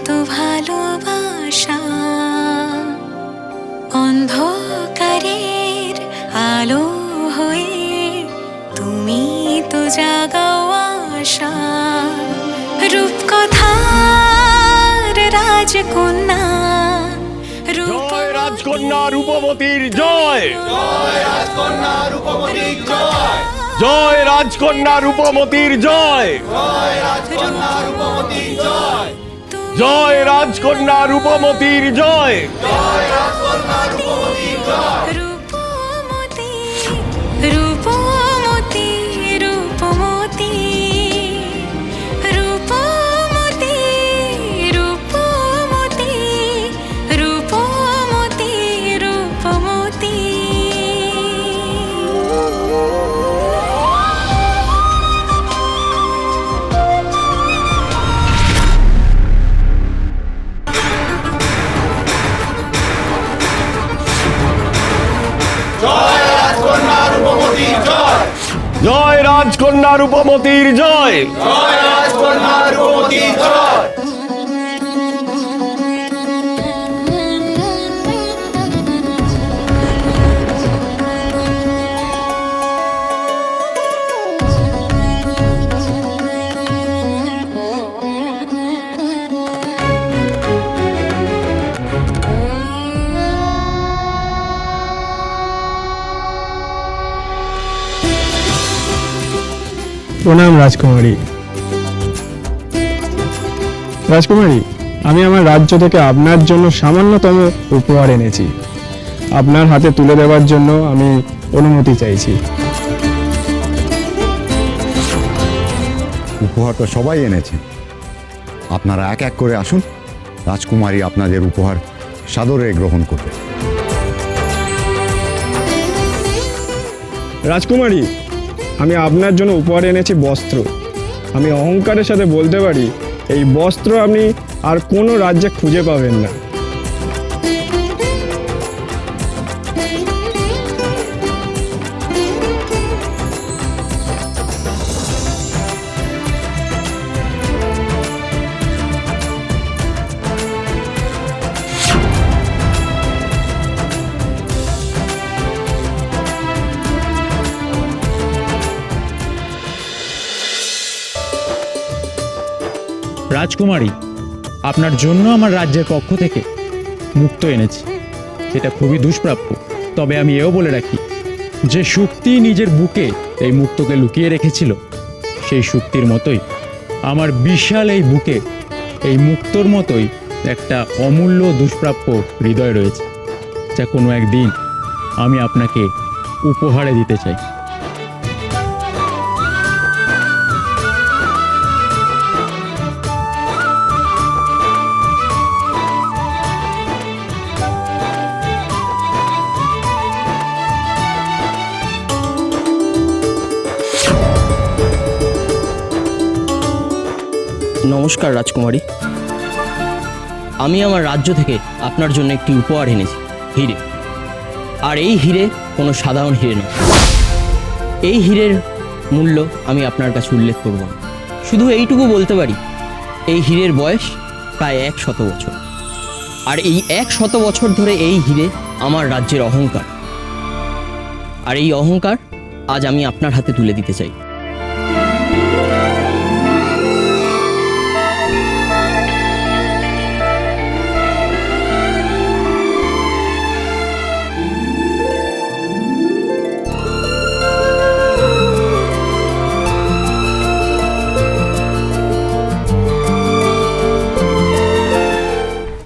তো ভালোবাসা, অন্ধকারের আলো হয়ে তুমি তো জাগাও আশা। রূপকথার রাজকন্যা, জয় রাজকন্যা রূপবতীর জয়, জয় রাজকন্যা রূপবতীর জয়, জয় রাজকন্যা রূপবতীর জয়, জয় রাজকন্যা রূপবতীর জয়, জয় রাজকন্যা রূপবতীর জয়। জয় রাজকন্যা রূপবতীর জয়। রূপমতী রূপমতী রূপমতী রূপমতী রূপমতী রূপমতী রূপমতী। জয় রাজকন্যা রূপবতীর জয়, জয় রাজকন্যা রূপবতীর জয়। জয় রাজকন্যা রূপবতীর জয়। প্রণাম রাজকুমারী। রাজকুমারী, আমি আমার রাজ্য থেকে আপনার জন্য সামান্যতম উপহার এনেছি। আপনার হাতে তুলে দেওয়ার জন্য আমি অনুমতি চাইছি। উপহার তো সবাই এনেছে, আপনারা এক এক করে আসুন। রাজকুমারী আপনাদের উপহার সাদরে গ্রহণ করবে। রাজকুমারী, আমি আপনার জন্য উপহার এনেছি বস্ত্র। আমি অহংকারের সাথে বলতে পারি, এই বস্ত্র আপনি আর কোনো রাজ্যে খুঁজে পাবেন না। রাজকুমারী, আপনার জন্য আমার রাজ্যের পক্ষ থেকে মুক্তো এনেছি। এটা খুবই দুষ্প্রাপ্য, তবে আমি এও বলে রাখি, যে শক্তি নিজের বুকে এই মুক্তোকে লুকিয়ে রেখেছিল, সেই শক্তির মতোই আমার বিশাল এই বুকে এই মুক্তোর মতোই একটা অমূল্য দুষ্প্রাপ্য হৃদয় রয়েছে, যা কোনো একদিন আমি আপনাকে উপহারে দিতে চাই। নমস্কার রাজকুমারী, আমি আমার রাজ্য থেকে আপনার জন্য একটি উপহার এনেছি, হিরে। আর এই হিরে কোনো সাধারণ হিরে নয়। এই হীরের মূল্য আমি আপনার কাছে উল্লেখ করব না। শুধু এইটুকু বলতে পারি, এই হীরের বয়স প্রায় 100 বছর। আর এই 100 বছর ধরে এই হীরে আমার রাজ্যের অহংকার। আর এই অহংকার আজ আমি আপনার হাতে তুলে দিতে চাই।